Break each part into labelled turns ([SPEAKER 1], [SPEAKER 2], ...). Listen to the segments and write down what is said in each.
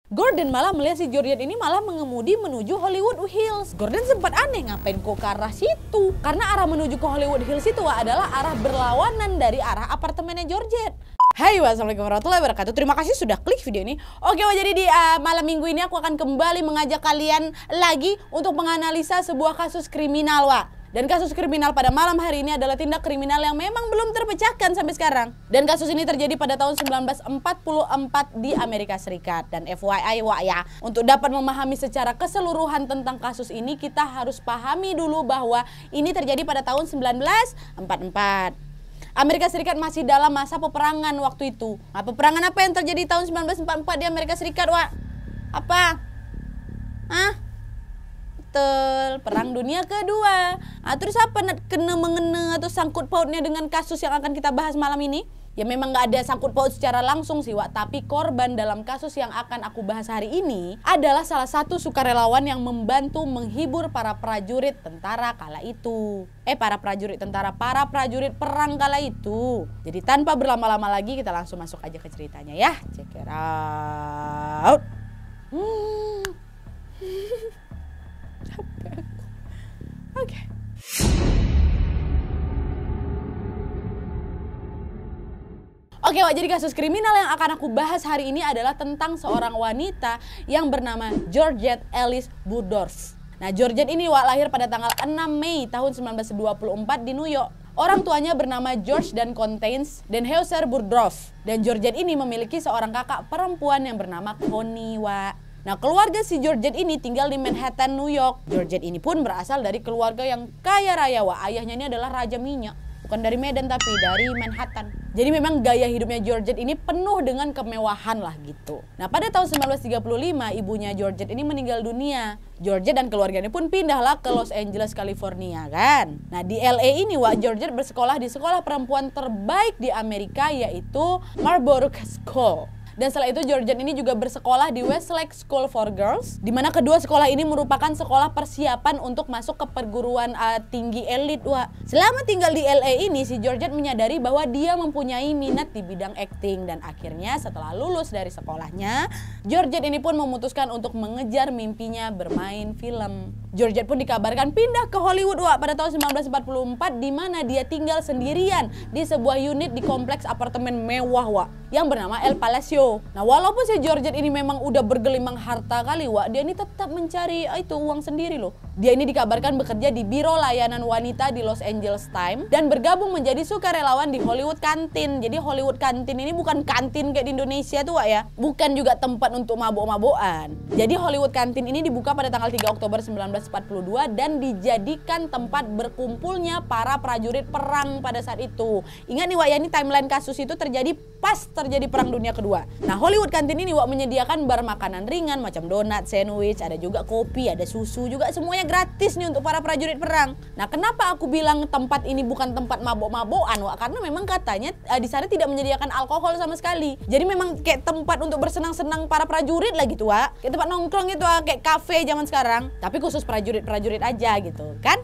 [SPEAKER 1] Gordon malah melihat si Georgette ini malah mengemudi menuju Hollywood Hills. Gordon sempat aneh ngapain kok ke arah situ. Karena arah menuju ke Hollywood Hills itu adalah arah berlawanan dari arah apartemennya Georgette. Hai, wassalamualaikum warahmatullahi wabarakatuh. Terima kasih sudah klik video ini. Oke, jadi di malam minggu ini aku akan kembali mengajak kalian lagi untuk menganalisa sebuah kasus kriminal, Wak. Dan kasus kriminal pada malam hari ini adalah tindak kriminal yang memang belum terpecahkan sampai sekarang. Dan kasus ini terjadi pada tahun 1944 di Amerika Serikat. Dan FYI, Wak, ya, untuk dapat memahami secara keseluruhan tentang kasus ini, kita harus pahami dulu bahwa ini terjadi pada tahun 1944. Amerika Serikat masih dalam masa peperangan waktu itu. Nah, peperangan apa yang terjadi tahun 1944 di Amerika Serikat, Wak? Apa? Hah? Betul, Perang Dunia Kedua. Nah, terus apa mengena atau sangkut pautnya dengan kasus yang akan kita bahas malam ini? Ya memang gak ada sangkut paut secara langsung sih, Wak. Tapi korban dalam kasus yang akan aku bahas hari ini adalah salah satu sukarelawan yang membantu menghibur para prajurit tentara kala itu. Para prajurit perang kala itu. Jadi tanpa berlama-lama lagi kita langsung masuk aja ke ceritanya ya. Check it out. Oke. Oke, Wak, jadi kasus kriminal yang akan aku bahas hari ini adalah tentang seorang wanita yang bernama Georgette Alice Burdorff. Nah, Georgette ini, Wak, lahir pada tanggal 6 Mei tahun 1924 di New York. Orang tuanya bernama George dan Constance dan Heuser Burdorff. Dan Georgette ini memiliki seorang kakak perempuan yang bernama Connie, Wak. Nah, keluarga si Georgette ini tinggal di Manhattan, New York. Georgette ini pun berasal dari keluarga yang kaya raya, Wak. Ayahnya ini adalah Raja Minyak. Bukan dari Medan tapi dari Manhattan. Jadi memang gaya hidupnya Georgette ini penuh dengan kemewahan lah gitu. Nah, pada tahun 1935 ibunya Georgette ini meninggal dunia. Georgette dan keluarganya pun pindahlah ke Los Angeles, California kan. Nah, di LA ini, Wak, Georgette bersekolah di sekolah perempuan terbaik di Amerika yaitu Marlborough School. Dan setelah itu Georgette ini juga bersekolah di Westlake School for Girls, di mana kedua sekolah ini merupakan sekolah persiapan untuk masuk ke perguruan tinggi elit, Wak. Selama tinggal di LA ini, si Georgette menyadari bahwa dia mempunyai minat di bidang acting. Dan akhirnya setelah lulus dari sekolahnya, Georgette ini pun memutuskan untuk mengejar mimpinya bermain film. Georgette pun dikabarkan pindah ke Hollywood, Wak, pada tahun 1944, di mana dia tinggal sendirian di sebuah unit di kompleks apartemen mewah, Wak, yang bernama El Palacio. Nah, walaupun si Georgette ini memang udah bergelimang harta kali, Wak, dia ini tetap mencari uang sendiri loh. Dia ini dikabarkan bekerja di Biro Layanan Wanita di Los Angeles Times dan bergabung menjadi sukarelawan di Hollywood Canteen. Jadi Hollywood Canteen ini bukan kantin kayak di Indonesia tuh, Wak, ya. Bukan juga tempat untuk mabok-mabokan. Jadi Hollywood Canteen ini dibuka pada tanggal 3 Oktober 1942 dan dijadikan tempat berkumpulnya para prajurit perang pada saat itu. Ingat nih, Wak, ya, ini timeline kasus itu terjadi pas terjadi Perang Dunia Kedua. Nah, Hollywood Canteen ini, Wak, menyediakan bar makanan ringan macam donat, sandwich, ada juga kopi, ada susu juga, semuanya gratis nih untuk para prajurit perang. Nah, kenapa aku bilang tempat ini bukan tempat mabok-mabokan, Wak? Karena memang katanya di sana tidak menyediakan alkohol sama sekali. Jadi memang kayak tempat untuk bersenang-senang para prajurit lah gitu, Wak. Kayak tempat nongkrong gitu, Wak, kayak kafe zaman sekarang. Tapi khusus prajurit-prajurit aja gitu, kan?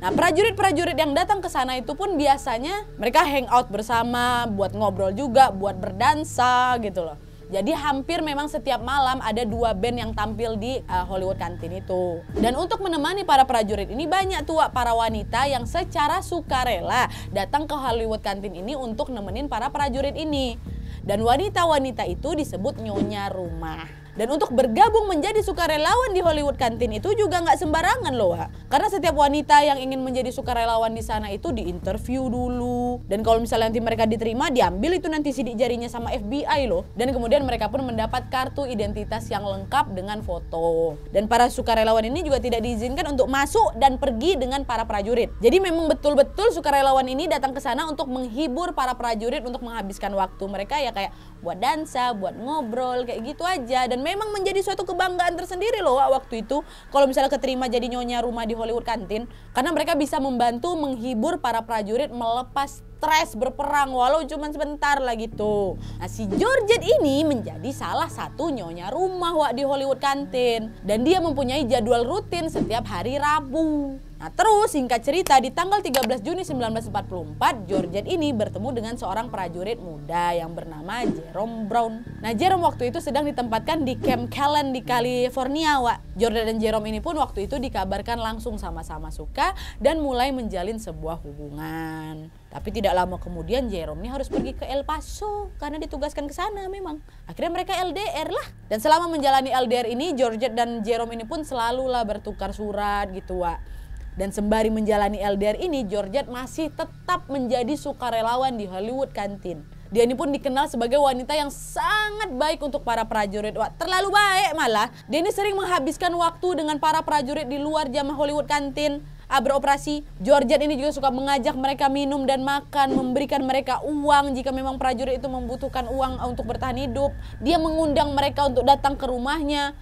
[SPEAKER 1] Nah, prajurit-prajurit yang datang ke sana itu pun biasanya mereka hangout bersama, buat ngobrol juga, buat berdansa gitu loh. Jadi hampir memang setiap malam ada 2 band yang tampil di Hollywood Canteen itu. Dan untuk menemani para prajurit ini banyak tuh, Wak, para wanita yang secara sukarela datang ke Hollywood Canteen ini untuk nemenin para prajurit ini. Dan wanita-wanita itu disebut nyonya rumah. Dan untuk bergabung menjadi sukarelawan di Hollywood Canteen itu juga nggak sembarangan loh, Wak. Karena setiap wanita yang ingin menjadi sukarelawan di sana itu diinterview dulu. Dan kalau misalnya nanti mereka diterima, diambil itu nanti sidik jarinya sama FBI loh. Dan kemudian mereka pun mendapat kartu identitas yang lengkap dengan foto. Dan para sukarelawan ini juga tidak diizinkan untuk masuk dan pergi dengan para prajurit. Jadi memang betul-betul sukarelawan ini datang ke sana untuk menghibur para prajurit, untuk menghabiskan waktu mereka ya kayak buat dansa, buat ngobrol, kayak gitu aja. Dan memang menjadi suatu kebanggaan tersendiri loh, Wak, waktu itu kalau misalnya keterima jadi nyonya rumah di Hollywood Canteen, karena mereka bisa membantu menghibur para prajurit melepas stres berperang walau cuma sebentar lah gitu. Nah, si Georgette ini menjadi salah satu nyonya rumah, Wak, di Hollywood Canteen, dan dia mempunyai jadwal rutin setiap hari Rabu. Nah terus singkat cerita di tanggal 13 Juni 1944 Georgette ini bertemu dengan seorang prajurit muda yang bernama Jerome Brown. Nah Jerome waktu itu sedang ditempatkan di Camp Callan di California, Wak. Georgette dan Jerome ini pun waktu itu dikabarkan langsung sama-sama suka dan mulai menjalin sebuah hubungan. Tapi tidak lama kemudian Jerome ini harus pergi ke El Paso karena ditugaskan ke sana memang. Akhirnya mereka LDR lah. Dan selama menjalani LDR ini Georgette dan Jerome ini pun selalulah bertukar surat gitu, Wak. Dan sembari menjalani LDR ini, Georgette masih tetap menjadi sukarelawan di Hollywood Canteen. Dia ini pun dikenal sebagai wanita yang sangat baik untuk para prajurit. Wah, terlalu baik malah. Dia ini sering menghabiskan waktu dengan para prajurit di luar jam Hollywood Canteen beroperasi. Georgette ini juga suka mengajak mereka minum dan makan, memberikan mereka uang jika memang prajurit itu membutuhkan uang untuk bertahan hidup. Dia mengundang mereka untuk datang ke rumahnya.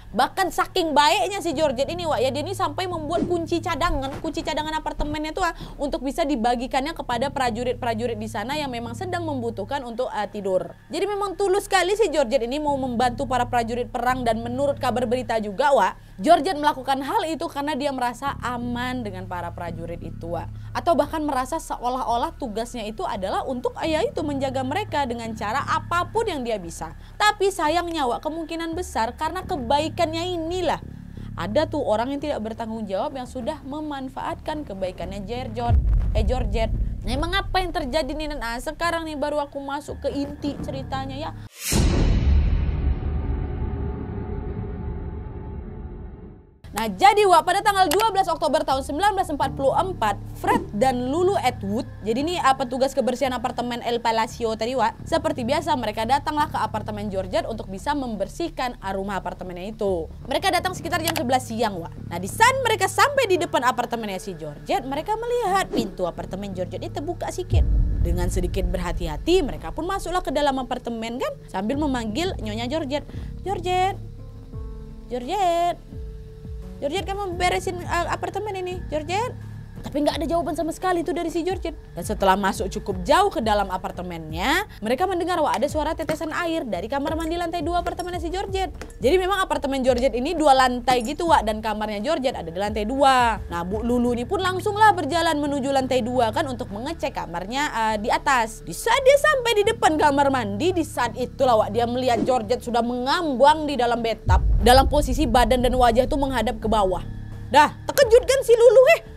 [SPEAKER 1] Bahkan saking baiknya si Georgette ini, Wak, ya dia ini sampai membuat kunci cadangan apartemennya tuh untuk bisa dibagikannya kepada prajurit-prajurit di sana yang memang sedang membutuhkan untuk tidur. Jadi memang tulus sekali si Georgette ini mau membantu para prajurit perang dan menurut kabar berita juga, Wak, Georgette melakukan hal itu karena dia merasa aman dengan para prajurit itu, Wak. Atau bahkan merasa seolah-olah tugasnya itu adalah untuk itu menjaga mereka dengan cara apapun yang dia bisa. Tapi sayangnya, Wak, kemungkinan besar karena kebaikannya inilah ada tuh orang yang tidak bertanggung jawab yang sudah memanfaatkan kebaikannya Georgette. Nah, emang apa yang terjadi nih? Nah, sekarang nih baru aku masuk ke inti ceritanya ya. Nah jadi, Wak, pada tanggal 12 Oktober tahun 1944 Fred dan Lulu Atwood, jadi ini petugas kebersihan apartemen El Palacio tadi, Wak, seperti biasa mereka datanglah ke apartemen Georgette untuk bisa membersihkan rumah apartemennya itu. Mereka datang sekitar jam 11 siang, Wak. Nah di saat mereka sampai di depan apartemennya si Georgette, mereka melihat pintu apartemen Georgette itu terbuka sedikit. Dengan sedikit berhati-hati mereka pun masuklah ke dalam apartemen kan, sambil memanggil Nyonya Georgette. Georgette, kamu beresin apartemen ini, Georgette. Tapi nggak ada jawaban sama sekali itu dari si Georgette. Dan setelah masuk cukup jauh ke dalam apartemennya, mereka mendengar, Wah, ada suara tetesan air dari kamar mandi lantai 2 apartemennya si Georgette. Jadi memang apartemen Georgette ini 2 lantai gitu, Wak, dan kamarnya Georgette ada di lantai 2. Nah, Bu Lulu ini pun langsunglah berjalan menuju lantai 2 kan untuk mengecek kamarnya di atas. Di saat dia sampai di depan kamar mandi, di saat itulah, Wak, dia melihat Georgette sudah mengambang di dalam bathtub dalam posisi badan dan wajah itu menghadap ke bawah. Dah, terkejut kan si Lulu,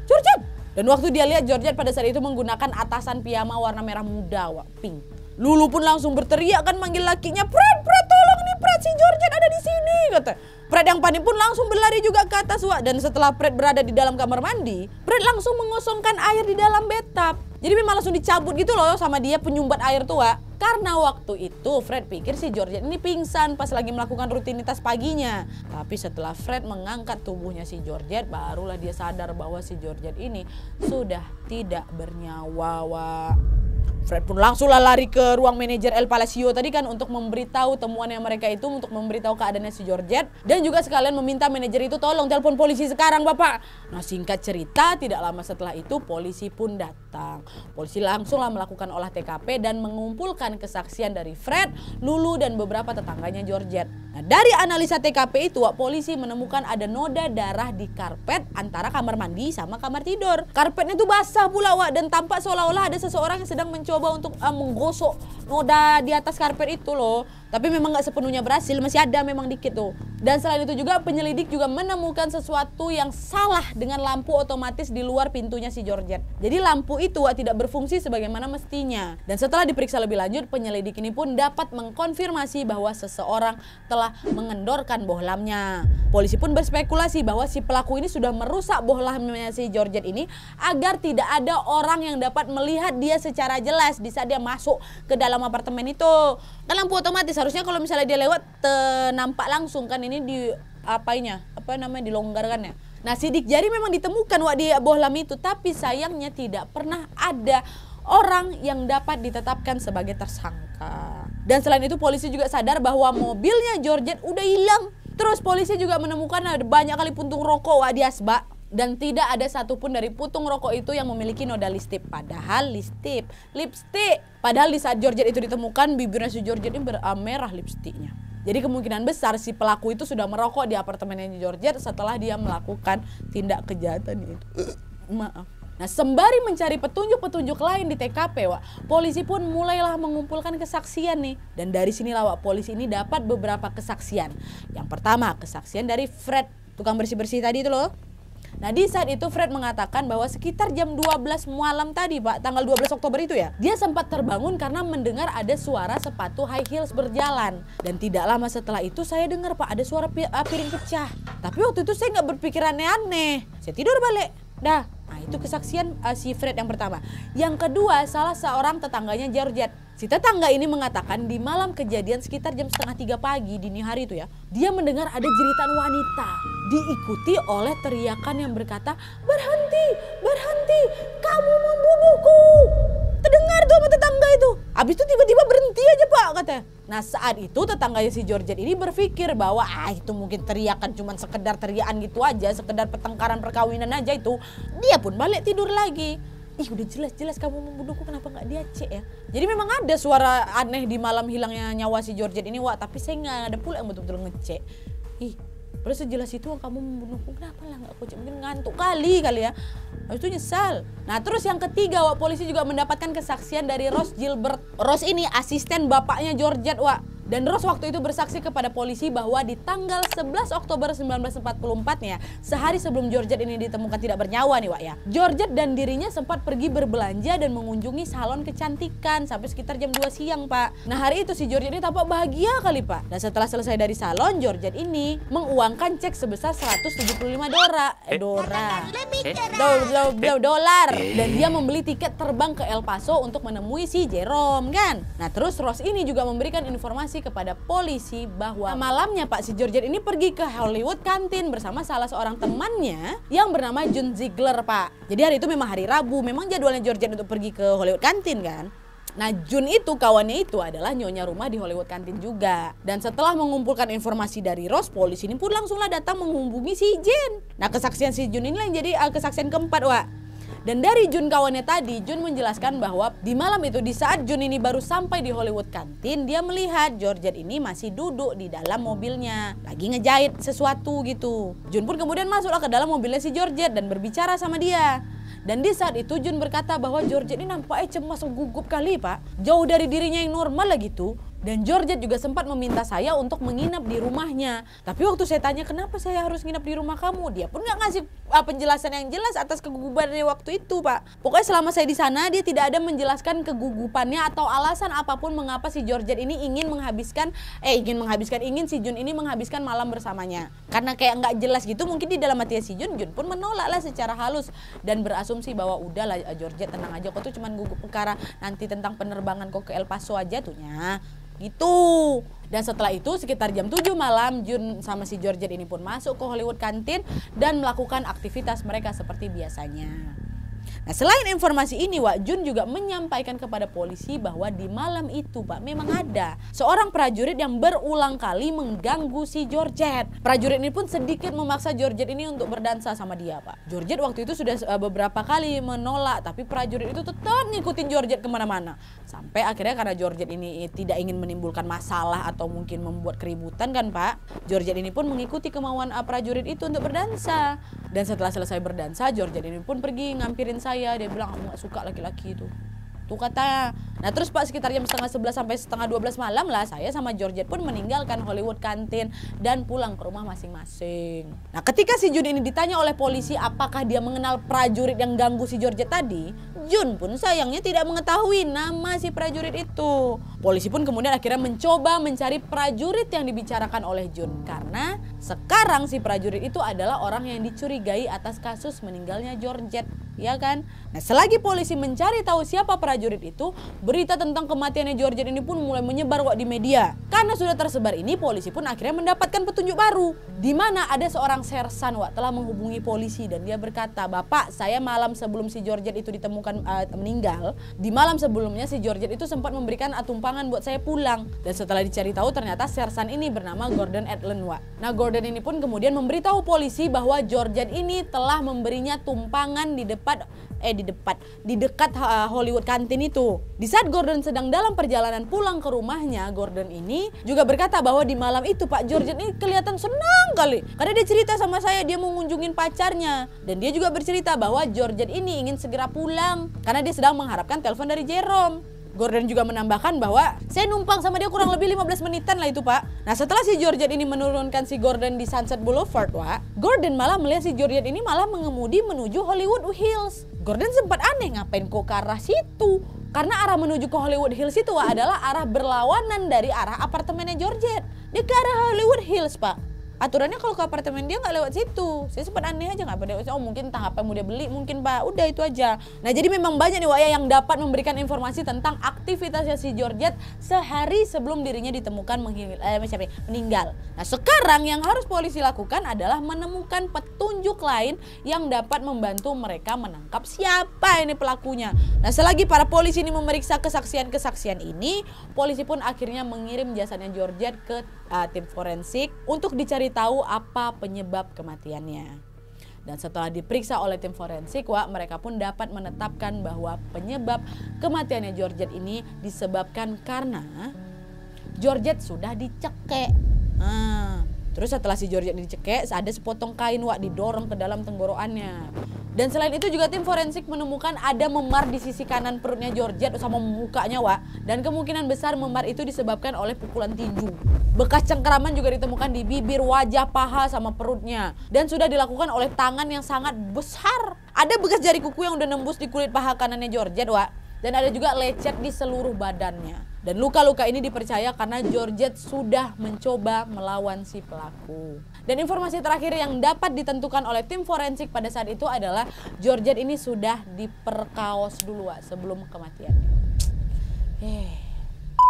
[SPEAKER 1] Georgette. Dan waktu dia lihat Georgette pada saat itu menggunakan atasan piyama warna merah muda, Wak, pink. Lulu pun langsung berteriak kan manggil lakinya, Fred, tolong nih Fred, si Georgette ada di sini, kata. Fred yang panik pun langsung berlari juga ke atas, Wak. Dan setelah Fred berada di dalam kamar mandi, Fred langsung mengosongkan air di dalam bathtub. Jadi memang langsung dicabut gitu loh sama dia penyumbat air tuh, Wak. Karena waktu itu Fred pikir si Georgette ini pingsan pas lagi melakukan rutinitas paginya. Tapi setelah Fred mengangkat tubuhnya si Georgette, barulah dia sadar bahwa si Georgette ini sudah tidak bernyawa, Wak. Fred pun langsunglah lari ke ruang manajer El Palacio tadi kan untuk memberitahu temuannya mereka itu, untuk memberitahu keadaannya si Georgette. Dan juga sekalian meminta manajer itu tolong telepon polisi sekarang, Bapak. Nah singkat cerita, tidak lama setelah itu polisi pun datang. Polisi langsunglah melakukan olah TKP dan mengumpulkan kesaksian dari Fred, Lulu, dan beberapa tetangganya Georgette. Nah dari analisa TKP itu, Wak, polisi menemukan ada noda darah di karpet antara kamar mandi sama kamar tidur. Karpetnya itu basah pula, Wak, dan tampak seolah-olah ada seseorang yang sedang mencoba untuk menggosok noda di atas karpet itu loh. Tapi memang nggak sepenuhnya berhasil, masih ada memang dikit tuh. Dan selain itu juga penyelidik juga menemukan sesuatu yang salah dengan lampu otomatis di luar pintunya si Georgette. Jadi lampu itu, Wak, tidak berfungsi sebagaimana mestinya. Dan setelah diperiksa lebih lanjut, penyelidik ini pun dapat mengkonfirmasi bahwa seseorang telah mengendorkan bohlamnya. Polisi pun berspekulasi bahwa si pelaku ini sudah merusak bohlamnya si Georgette ini agar tidak ada orang yang dapat melihat dia secara jelas di saat dia masuk ke dalam apartemen itu. Kan lampu otomatis harusnya kalau misalnya dia lewat nampak langsung kan, ini di dilonggarkan ya. Nah sidik jari memang ditemukan, Wak, di bohlam itu, tapi sayangnya tidak pernah ada orang yang dapat ditetapkan sebagai tersangka. Dan selain itu polisi juga sadar bahwa mobilnya Georgette udah hilang. Terus polisi juga menemukan ada banyak kali puntung rokok, Wak, di asbak. Dan tidak ada satupun dari puntung rokok itu yang memiliki noda lipstik. Padahal lipstik. Padahal di saat Georgette itu ditemukan, bibirnya si Georgette ini merah lipstiknya. Jadi kemungkinan besar si pelaku itu sudah merokok di apartemennya Georgette setelah dia melakukan tindak kejahatan itu. Maaf. Nah, sembari mencari petunjuk-petunjuk lain di TKP, Wak, polisi pun mulailah mengumpulkan kesaksian nih. Dan dari sinilah, Wak, polisi ini dapat beberapa kesaksian. Yang pertama, kesaksian dari Fred, tukang bersih-bersih tadi itu loh. Nah, di saat itu Fred mengatakan bahwa sekitar jam 12 malam tadi, Pak, tanggal 12 Oktober itu ya, dia sempat terbangun karena mendengar ada suara sepatu high heels berjalan. Dan tidak lama setelah itu saya dengar, Pak, ada suara piring pecah. Tapi waktu itu saya nggak berpikir aneh-aneh. Saya tidur balik. Dah. Nah, itu kesaksian si Fred yang pertama. Yang kedua, salah seorang tetangganya Georgette. Si tetangga ini mengatakan di malam kejadian sekitar jam 2:30 pagi dini hari itu ya, dia mendengar ada jeritan wanita diikuti oleh teriakan yang berkata, "Berhenti, berhenti, kamu membunuhku." Terdengar tuh sama tetangga itu. Habis itu tiba-tiba berhenti aja, Pak, katanya. Nah, saat itu tetangganya si Georgette ini berpikir bahwa itu mungkin teriakan cuman sekedar teriakan gitu aja, sekedar pertengkaran perkawinan aja itu. Dia pun balik tidur lagi. Udah jelas-jelas kamu membunuhku, kenapa nggak dia cek ya? Jadi memang ada suara aneh di malam hilangnya nyawa si Georgette ini, Wak, tapi saya nggak ada pula yang betul-betul ngecek. Padahal sejelas itu kamu membunuhku, kenapa lah nggak aku cek? Mungkin ngantuk kali ya. Habis itu nyesal. Nah, terus yang ketiga, Wak, polisi juga mendapatkan kesaksian dari Ross Gilbert. Ross ini asisten bapaknya Georgette, Wak. Dan Ross waktu itu bersaksi kepada polisi bahwa di tanggal 11 Oktober 1944-nya, sehari sebelum Georgette ini ditemukan tidak bernyawa nih, Wak, ya, Georgette dan dirinya sempat pergi berbelanja dan mengunjungi salon kecantikan sampai sekitar jam 2 siang, Pak. Nah, hari itu si Georgette ini tampak bahagia kali, Pak. Dan setelah selesai dari salon, Georgette ini menguangkan cek sebesar 175 dolar. Dan dia membeli tiket terbang ke El Paso untuk menemui si Jerome, kan? Nah, terus Ross ini juga memberikan informasi kepada polisi bahwa malamnya, Pak, si Georgette ini pergi ke Hollywood Canteen bersama salah seorang temannya yang bernama June Ziegler, Pak. Jadi hari itu memang hari Rabu, memang jadwalnya Georgette untuk pergi ke Hollywood Canteen, kan? Nah, June itu, kawannya itu adalah nyonya rumah di Hollywood Canteen juga. Dan setelah mengumpulkan informasi dari Ross, polisi ini pun langsunglah datang menghubungi si June. Nah, kesaksian si June ini yang jadi kesaksian keempat, Wak. Dan dari June kawannya tadi, June menjelaskan bahwa di malam itu, di saat June ini baru sampai di Hollywood Canteen, dia melihat Georgette ini masih duduk di dalam mobilnya, lagi ngejahit sesuatu gitu. June pun kemudian masuklah ke dalam mobilnya si Georgette dan berbicara sama dia. Dan di saat itu June berkata bahwa Georgette ini nampaknya cemas, gugup kali, Pak. Jauh dari dirinya yang normal lah gitu. Dan Georgette juga sempat meminta saya untuk menginap di rumahnya. Tapi waktu saya tanya kenapa saya harus nginap di rumah kamu, dia pun nggak ngasih penjelasan yang jelas atas kegugupannya waktu itu, Pak. Pokoknya selama saya di sana dia tidak ada menjelaskan kegugupannya atau alasan apapun mengapa si Georgette ini ingin si June ini menghabiskan malam bersamanya. Karena kayak nggak jelas gitu, mungkin di dalam hati si June pun menolak lah secara halus dan berasumsi bahwa udahlah Georgette, tenang aja, kok tuh cuman gugup perkara nanti tentang penerbangan kok ke El Paso aja tuhnya. Gitu. Dan setelah itu sekitar jam 7 malam June sama si Georgette ini pun masuk ke Hollywood Canteen dan melakukan aktivitas mereka seperti biasanya. Nah, selain informasi ini, Wak, June juga menyampaikan kepada polisi bahwa di malam itu, Pak, memang ada seorang prajurit yang berulang kali mengganggu si Georgette. Prajurit ini pun sedikit memaksa Georgette ini untuk berdansa sama dia, Pak. Georgette waktu itu sudah beberapa kali menolak, tapi prajurit itu tetap ngikutin Georgette kemana-mana. Sampai akhirnya karena Georgette ini tidak ingin menimbulkan masalah atau mungkin membuat keributan, kan, Pak, Georgette ini pun mengikuti kemauan prajurit itu untuk berdansa. Dan setelah selesai berdansa, Georgette ini pun pergi ngampirin saya. Dia bilang, aku gak suka laki-laki itu. Tuh katanya. Nah, terus, Pak, sekitar jam 11:30 sampai 11:30 malam lah, saya sama Georgette pun meninggalkan Hollywood Canteen dan pulang ke rumah masing-masing. Nah, ketika si June ini ditanya oleh polisi apakah dia mengenal prajurit yang ganggu si Georgette tadi, June pun sayangnya tidak mengetahui nama si prajurit itu. Polisi pun kemudian akhirnya mencoba mencari prajurit yang dibicarakan oleh June, karena sekarang si prajurit itu adalah orang yang dicurigai atas kasus meninggalnya Georgette, ya kan? Nah, selagi polisi mencari tahu siapa prajurit itu, berita tentang kematiannya Georgette ini pun mulai menyebar, Wak, di media. Karena sudah tersebar ini, polisi pun akhirnya mendapatkan petunjuk baru, di mana ada seorang sersan, Wak, telah menghubungi polisi dan dia berkata, "Bapak, saya malam sebelum si Georgette itu ditemukan meninggal, di malam sebelumnya si Georgette itu sempat memberikan tumpangan buat saya pulang." Dan setelah dicari tahu, ternyata sersan ini bernama Gordon Edlund, Wak. Nah, Gordon ini pun kemudian memberitahu polisi bahwa Georgette ini telah memberinya tumpangan di depan di dekat Hollywood kantin itu. Di saat Gordon sedang dalam perjalanan pulang ke rumahnya, Gordon ini juga berkata bahwa di malam itu Pak Georgette ini kelihatan senang kali. Karena dia cerita sama saya dia mau ngunjungin pacarnya. Dan dia juga bercerita bahwa Georgette ini ingin segera pulang karena dia sedang mengharapkan telepon dari Jerome. Gordon juga menambahkan bahwa saya numpang sama dia kurang lebih 15 menitan lah itu Pak. Nah setelah si Georgette ini menurunkan si Gordon di Sunset Boulevard Pak, Gordon malah melihat si Georgette ini malah mengemudi menuju Hollywood Hills. Gordon sempat aneh ngapain kok ke arah situ. Karena arah menuju ke Hollywood Hills itu Pak, adalah arah berlawanan dari arah apartemennya Georgette. Dia ke arah Hollywood Hills Pak. Aturannya kalau ke apartemen dia nggak lewat situ. Saya sempat aneh aja nggak pada. Oh mungkin entah apa yang mau dia beli mungkin Pak. Udah itu aja. Nah jadi memang banyak nih Wak ya yang dapat memberikan informasi tentang aktivitasnya si Georgette sehari sebelum dirinya ditemukan meninggal. Nah sekarang yang harus polisi lakukan adalah menemukan petunjuk lain yang dapat membantu mereka menangkap siapa ini pelakunya. Nah selagi para polisi ini memeriksa kesaksian-kesaksian ini, polisi pun akhirnya mengirim jasadnya Georgette ke tim forensik untuk dicari tahu apa penyebab kematiannya. Dan setelah diperiksa oleh tim forensik, Wak, mereka pun dapat menetapkan bahwa penyebab kematiannya Georgette ini disebabkan karena Georgette sudah dicekek. Terus setelah si Georgette dicekek, ada sepotong kain Wak didorong ke dalam tenggorokannya. Dan selain itu juga tim forensik menemukan ada memar di sisi kanan perutnya Georgette sama mukanya Wak. Dan kemungkinan besar memar itu disebabkan oleh pukulan tinju. Bekas cengkeraman juga ditemukan di bibir, wajah, paha sama perutnya. Dan sudah dilakukan oleh tangan yang sangat besar. Ada bekas jari kuku yang udah nembus di kulit paha kanannya Georgette Wak. Dan ada juga lecet di seluruh badannya. Dan luka-luka ini dipercaya karena Georgette sudah mencoba melawan si pelaku. Dan informasi terakhir yang dapat ditentukan oleh tim forensik pada saat itu adalah Georgette ini sudah diperkaos dulu Wak, sebelum kematiannya.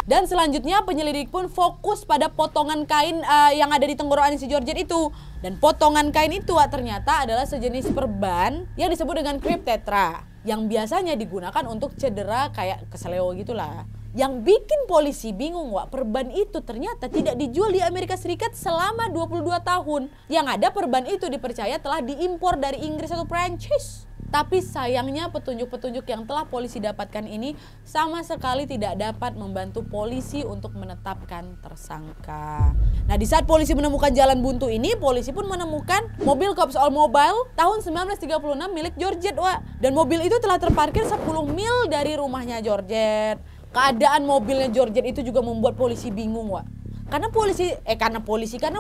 [SPEAKER 1] Dan selanjutnya penyelidik pun fokus pada potongan kain yang ada di tenggorokan si Georgette itu. Dan potongan kain itu Wak, ternyata adalah sejenis perban yang disebut dengan cryptetra, yang biasanya digunakan untuk cedera kayak keseleo gitulah. Yang bikin polisi bingung Wak, perban itu ternyata tidak dijual di Amerika Serikat selama 22 tahun. Yang ada perban itu dipercaya telah diimpor dari Inggris atau Prancis. Tapi sayangnya petunjuk-petunjuk yang telah polisi dapatkan ini sama sekali tidak dapat membantu polisi untuk menetapkan tersangka. Nah di saat polisi menemukan jalan buntu ini, polisi pun menemukan mobil Cops Oldsmobile tahun 1936 milik Georgette Wak. Dan mobil itu telah terparkir 10 mil dari rumahnya Georgette. Keadaan mobilnya Georgette itu juga membuat polisi bingung Wak. Karena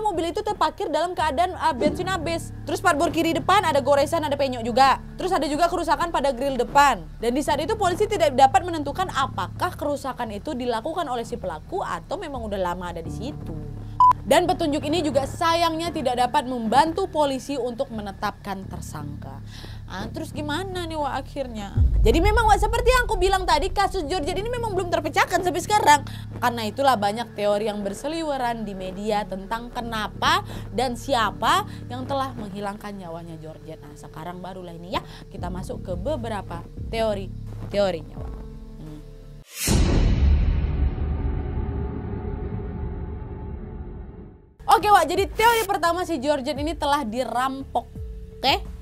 [SPEAKER 1] mobil itu terparkir dalam keadaan bensin habis. Terus partbor kiri depan ada goresan, ada penyok juga. Terus ada juga kerusakan pada grill depan. Dan di saat itu polisi tidak dapat menentukan apakah kerusakan itu dilakukan oleh si pelaku atau memang udah lama ada di situ. Dan petunjuk ini juga sayangnya tidak dapat membantu polisi untuk menetapkan tersangka. Terus gimana nih Wak akhirnya? Jadi memang Wak seperti yang aku bilang tadi, kasus Georgette ini memang belum terpecahkan sampai sekarang. Karena itulah banyak teori yang berseliweran di media tentang kenapa dan siapa yang telah menghilangkan nyawanya Georgette. Nah sekarang barulah ini ya kita masuk ke beberapa teorinya Wak. Oke Wak, jadi teori pertama si Georgette ini telah dirampok. Oke?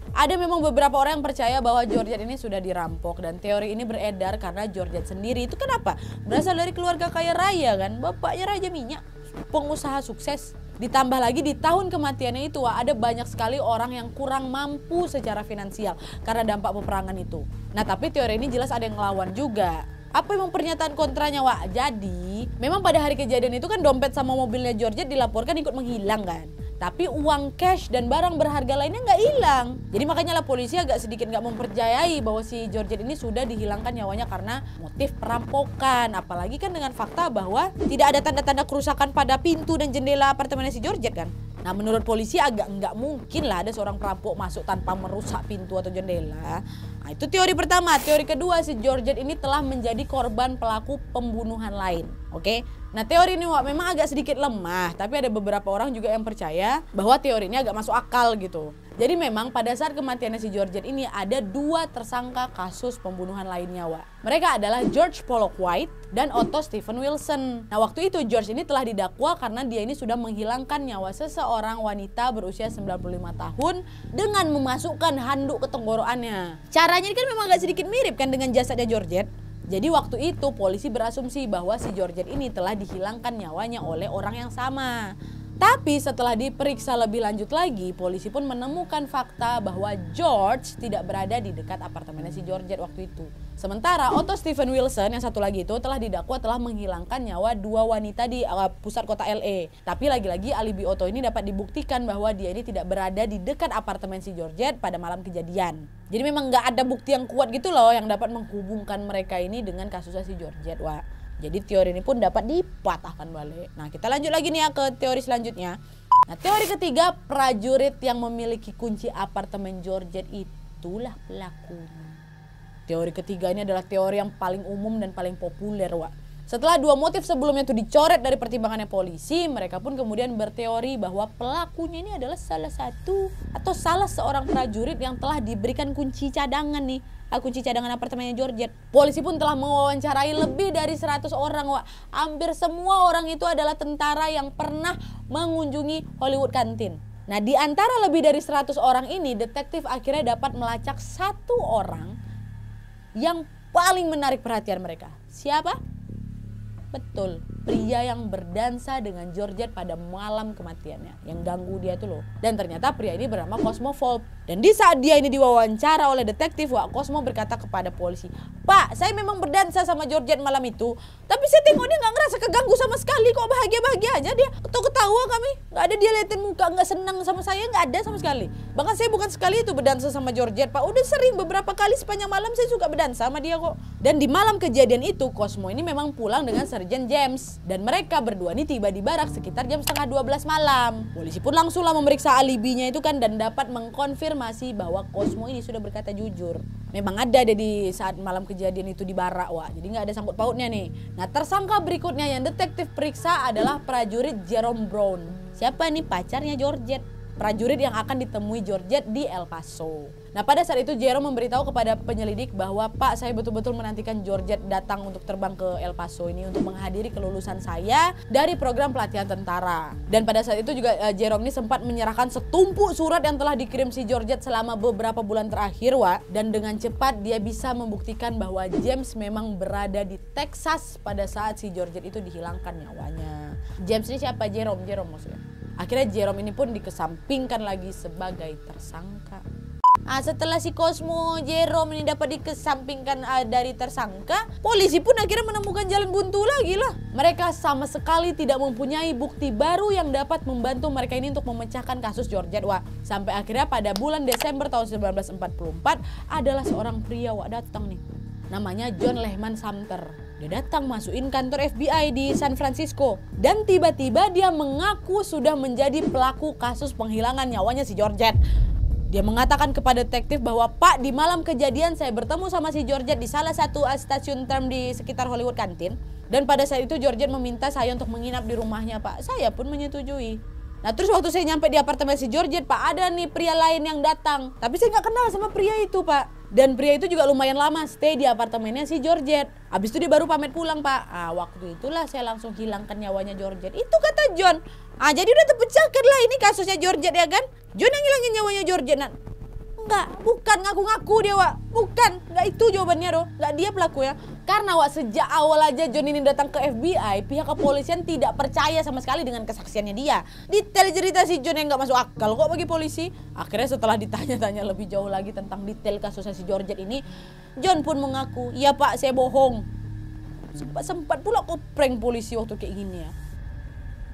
[SPEAKER 1] Ada memang beberapa orang yang percaya bahwa Georgette ini sudah dirampok. Dan teori ini beredar karena Georgette sendiri itu kenapa? Berasal dari keluarga kaya raya kan. Bapaknya Raja Minyak, pengusaha sukses. Ditambah lagi di tahun kematiannya itu Wak, ada banyak sekali orang yang kurang mampu secara finansial karena dampak peperangan itu. Nah tapi teori ini jelas ada yang ngelawan juga. Apa emang pernyataan kontranya Wak? Jadi memang pada hari kejadian itu kan dompet sama mobilnya Georgette dilaporkan ikut menghilang kan. Tapi uang cash dan barang berharga lainnya nggak hilang. Jadi makanya lah polisi agak sedikit nggak mempercayai bahwa si Georgette ini sudah dihilangkan nyawanya karena motif perampokan. Apalagi kan dengan fakta bahwa tidak ada tanda-tanda kerusakan pada pintu dan jendela apartemen si Georgette kan. Nah menurut polisi agak nggak mungkin lah ada seorang perampok masuk tanpa merusak pintu atau jendela. Nah itu teori pertama. Teori kedua, si Georgette ini telah menjadi korban pelaku pembunuhan lain. Oke? Nah teori ini Wak memang agak sedikit lemah, tapi ada beberapa orang juga yang percaya bahwa teori ini agak masuk akal gitu. Jadi memang pada saat kematiannya si Georgette ini ada 2 tersangka kasus pembunuhan lainnya Wak. Mereka adalah George Pollock White dan Otto Stephen Wilson. Nah waktu itu George ini telah didakwa karena dia ini sudah menghilangkan nyawa seseorang wanita berusia 95 tahun dengan memasukkan handuk ke tenggorokannya. Cara Mukanya ini kan memang agak sedikit mirip kan dengan jasadnya Georgette. Jadi waktu itu polisi berasumsi bahwa si Georgette ini telah dihilangkan nyawanya oleh orang yang sama. Tapi setelah diperiksa lebih lanjut lagi, polisi pun menemukan fakta bahwa George tidak berada di dekat apartemennya si Georgette waktu itu. Sementara Otto Stephen Wilson yang satu lagi itu telah didakwa telah menghilangkan nyawa 2 wanita di pusat kota LA. Tapi lagi-lagi alibi Otto ini dapat dibuktikan bahwa dia ini tidak berada di dekat apartemen si Georgette pada malam kejadian. Jadi memang nggak ada bukti yang kuat gitu loh yang dapat menghubungkan mereka ini dengan kasusnya si Georgette, Wak. Jadi teori ini pun dapat dipatahkan balik. Nah, kita lanjut lagi nih ya ke teori selanjutnya. Nah, teori ketiga, prajurit yang memiliki kunci apartemen Georgette itulah pelakunya. Teori ketiga ini adalah teori yang paling umum dan paling populer, Wak. Setelah 2 motif sebelumnya itu dicoret dari pertimbangannya polisi, mereka pun kemudian berteori bahwa pelakunya ini adalah salah seorang prajurit yang telah diberikan kunci cadangan nih. Kunci cadangan apartemennya Georgette. Polisi pun telah mewawancarai lebih dari 100 orang, Wak. Hampir semua orang itu adalah tentara yang pernah mengunjungi Hollywood Canteen. Nah, di antara lebih dari 100 orang ini, detektif akhirnya dapat melacak 1 orang yang paling menarik perhatian mereka. Siapa? Betul, pria yang berdansa dengan Georgette pada malam kematiannya, yang ganggu dia tuh loh. Dan ternyata pria ini bernama Cosmo Volpe. Dan di saat dia ini diwawancara oleh detektif, Wak, Cosmo berkata kepada polisi, "Pak, saya memang berdansa sama Georgette malam itu, tapi saya tengok dia nggak ngerasa keganggu sama sekali, kok bahagia-bahagia aja dia. Ketawa kami, nggak ada dia liatin muka, nggak senang sama saya, nggak ada sama sekali. Bahkan saya bukan sekali itu berdansa sama Georgette, Pak, udah sering beberapa kali sepanjang malam saya suka berdansa sama dia kok." Dan di malam kejadian itu, Cosmo ini memang pulang dengan Sergeant James, dan mereka berdua ini tiba di barak sekitar jam setengah 12 malam. Polisi pun langsunglah memeriksa alibinya itu kan, dan dapat mengkonfirmasi bahwa Cosmo ini sudah berkata jujur. Memang ada di saat malam kejadian itu di barak, Wak. Jadi nggak ada sangkut pautnya nih. Nah, tersangka berikutnya yang detektif periksa adalah prajurit Jerome Brown. Siapa nih? Pacarnya Georgette. Prajurit yang akan ditemui Georgette di El Paso. Nah, pada saat itu Jerome memberitahu kepada penyelidik bahwa, "Pak, saya betul-betul menantikan Georgette datang untuk terbang ke El Paso ini untuk menghadiri kelulusan saya dari program pelatihan tentara." Dan pada saat itu juga Jerome ini sempat menyerahkan setumpuk surat yang telah dikirim si Georgette selama beberapa bulan terakhir, Wak. Dan dengan cepat dia bisa membuktikan bahwa James memang berada di Texas pada saat si Georgette itu dihilangkan nyawanya. James ini siapa? Jerome maksudnya. Akhirnya Jerome ini pun dikesampingkan lagi sebagai tersangka. Setelah si Cosmo Jerome ini dapat dikesampingkan dari tersangka, polisi pun akhirnya menemukan jalan buntu lagi lah. Mereka sama sekali tidak mempunyai bukti baru yang dapat membantu mereka ini untuk memecahkan kasus Georgette, Wak. Sampai akhirnya pada bulan Desember tahun 1944 adalah seorang pria, Wak, datang nih. Namanya John Lehman Sumter. Dia datang masukin kantor FBI di San Francisco. Dan tiba-tiba dia mengaku sudah menjadi pelaku kasus penghilangan nyawanya si Georgette. Dia mengatakan kepada detektif bahwa, "Pak, di malam kejadian saya bertemu sama si Georgette di salah satu stasiun tram di sekitar Hollywood Canteen. Dan pada saat itu Georgette meminta saya untuk menginap di rumahnya, Pak. Saya pun menyetujui. Nah, terus waktu saya nyampe di apartemen si Georgette, Pak, ada nih pria lain yang datang. Tapi saya nggak kenal sama pria itu, Pak. Dan pria itu juga lumayan lama stay di apartemennya si Georgette. Habis itu dia baru pamit pulang, Pak. Waktu itulah saya langsung hilangkan nyawanya Georgette." Itu kata John. Jadi udah terpecahkan lah ini kasusnya Georgette, ya kan? John yang hilangin nyawanya Georgette. Nah, enggak, bukan, ngaku-ngaku dia, Wak. Bukan, enggak itu jawabannya doh. Enggak dia pelaku ya. Karena, Wak, sejak awal aja John ini datang ke FBI, pihak kepolisian tidak percaya sama sekali dengan kesaksiannya dia. Detail cerita si John yang enggak masuk akal kok bagi polisi. Akhirnya setelah ditanya-tanya lebih jauh lagi tentang detail kasusnya si Georgette ini, John pun mengaku, "Iya, Pak, saya bohong." Sempat pula kok prank polisi waktu kayak gini ya.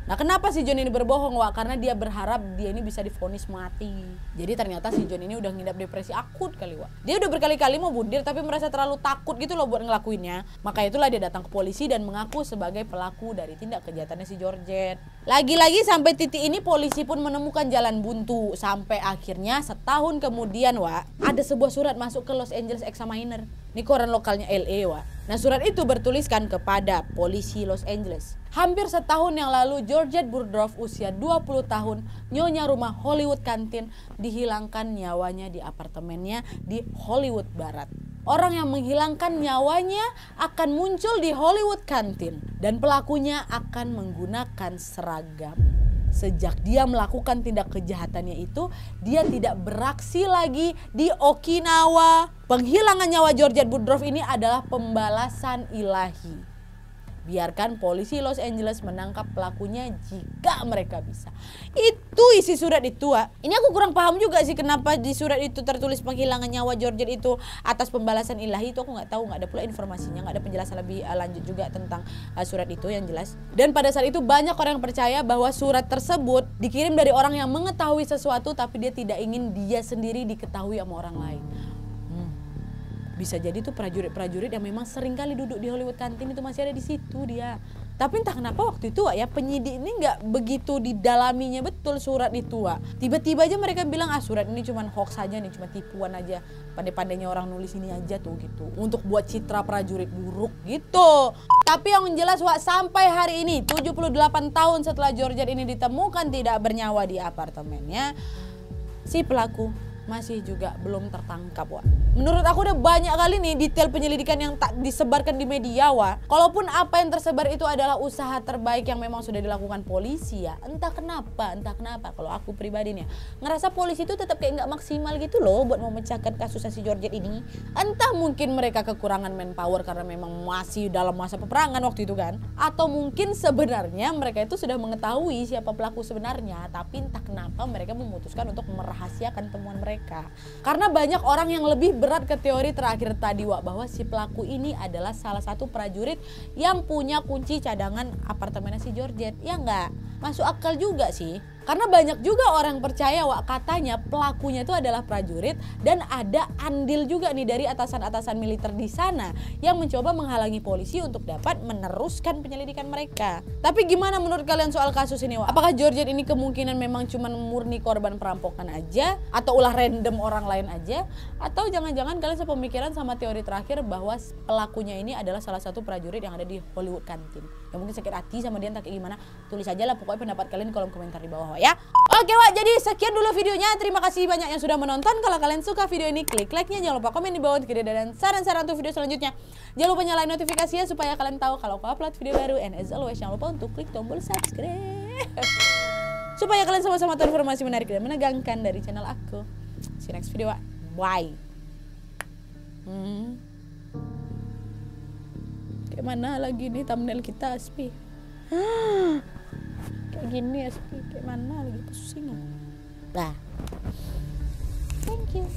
[SPEAKER 1] Nah, kenapa si John ini berbohong, Wak? Karena dia berharap dia ini bisa divonis mati. Jadi ternyata si John ini udah ngidap depresi akut kali, Wak. Dia udah berkali-kali mau bunuh diri tapi merasa terlalu takut gitu loh buat ngelakuinnya. Maka itulah dia datang ke polisi dan mengaku sebagai pelaku dari tindak kejahatannya si Georgette. Lagi-lagi sampai titik ini polisi pun menemukan jalan buntu. Sampai akhirnya setahun kemudian, Wak, ada sebuah surat masuk ke Los Angeles Examiner. Ini koran lokalnya LA, Wak. Nah, surat itu bertuliskan kepada polisi Los Angeles. Hampir setahun yang lalu, Georgette Burgdorf usia 20 tahun, nyonya rumah Hollywood Canteen, dihilangkan nyawanya di apartemennya di Hollywood Barat. Orang yang menghilangkan nyawanya akan muncul di Hollywood Canteen dan pelakunya akan menggunakan seragam. Sejak dia melakukan tindak kejahatannya itu, dia tidak beraksi lagi di Okinawa. Penghilangan nyawa Georgette Woodruff ini adalah pembalasan ilahi. Biarkan polisi Los Angeles menangkap pelakunya jika mereka bisa. Itu isi surat itu, Wak. Ini aku kurang paham juga sih kenapa di surat itu tertulis penghilangan nyawa Georgette itu atas pembalasan ilahi. Itu aku nggak tahu, nggak ada pula informasinya, nggak ada penjelasan lebih lanjut juga tentang surat itu yang jelas. Dan pada saat itu banyak orang yang percaya bahwa surat tersebut dikirim dari orang yang mengetahui sesuatu tapi dia tidak ingin dia sendiri diketahui sama orang lain. Bisa jadi tuh prajurit-prajurit yang memang sering kali duduk di Hollywood Canteen itu masih ada di situ dia. Tapi entah kenapa waktu itu, Wak, ya penyidik ini nggak begitu didalaminya betul surat itu, Wak. Tiba-tiba aja mereka bilang surat ini cuma hoax aja nih, cuma tipuan aja. Pandai-pandainya orang nulis ini aja tuh gitu. Untuk buat citra prajurit buruk gitu. Tapi yang jelas, Wak, sampai hari ini 78 tahun setelah Georgette ini ditemukan tidak bernyawa di apartemennya, si pelaku masih juga belum tertangkap, Wak. Menurut aku udah banyak kali nih detail penyelidikan yang tak disebarkan di media, Wak. Kalaupun apa yang tersebar itu adalah usaha terbaik yang memang sudah dilakukan polisi ya. Entah kenapa kalau aku pribadi nih ngerasa polisi itu tetap kayak nggak maksimal gitu loh buat memecahkan kasus si Georgette ini. Entah mungkin mereka kekurangan manpower karena memang masih dalam masa peperangan waktu itu kan. Atau mungkin sebenarnya mereka itu sudah mengetahui siapa pelaku sebenarnya, tapi entah kenapa mereka memutuskan untuk merahasiakan temuan mereka. Karena banyak orang yang lebih berat ke teori terakhir tadi, Wak, bahwa si pelaku ini adalah salah satu prajurit yang punya kunci cadangan apartemen si Georgette. Ya enggak? Masuk akal juga sih. Karena banyak juga orang percaya, Wak, katanya pelakunya itu adalah prajurit dan ada andil juga nih dari atasan-atasan militer di sana yang mencoba menghalangi polisi untuk dapat meneruskan penyelidikan mereka. Tapi gimana menurut kalian soal kasus ini, Wak? Apakah Georgette ini kemungkinan memang cuma murni korban perampokan aja, atau ulah random orang lain aja, atau jangan-jangan kalian sepemikiran sama teori terakhir bahwa pelakunya ini adalah salah satu prajurit yang ada di Hollywood Canteen? Yang mungkin sakit hati sama dia, entah kayak gimana. Tulis aja lah pokoknya pendapat kalian di kolom komentar di bawah ya. Oke, Wak, jadi sekian dulu videonya. Terima kasih banyak yang sudah menonton. Kalau kalian suka video ini, klik like-nya. Jangan lupa komen di bawah untuk ide dan saran-saran untuk video selanjutnya. Jangan lupa nyalain notifikasinya supaya kalian tahu kalau aku upload video baru. And as always, jangan lupa untuk klik tombol subscribe supaya kalian sama-sama tahu informasi menarik dan menegangkan dari channel aku. See you next video, Wak. Bye. Kayak mana lagi nih thumbnail kita, Aspi? Kayak gini ya, kayak mana lagi pusing aku. Thank you.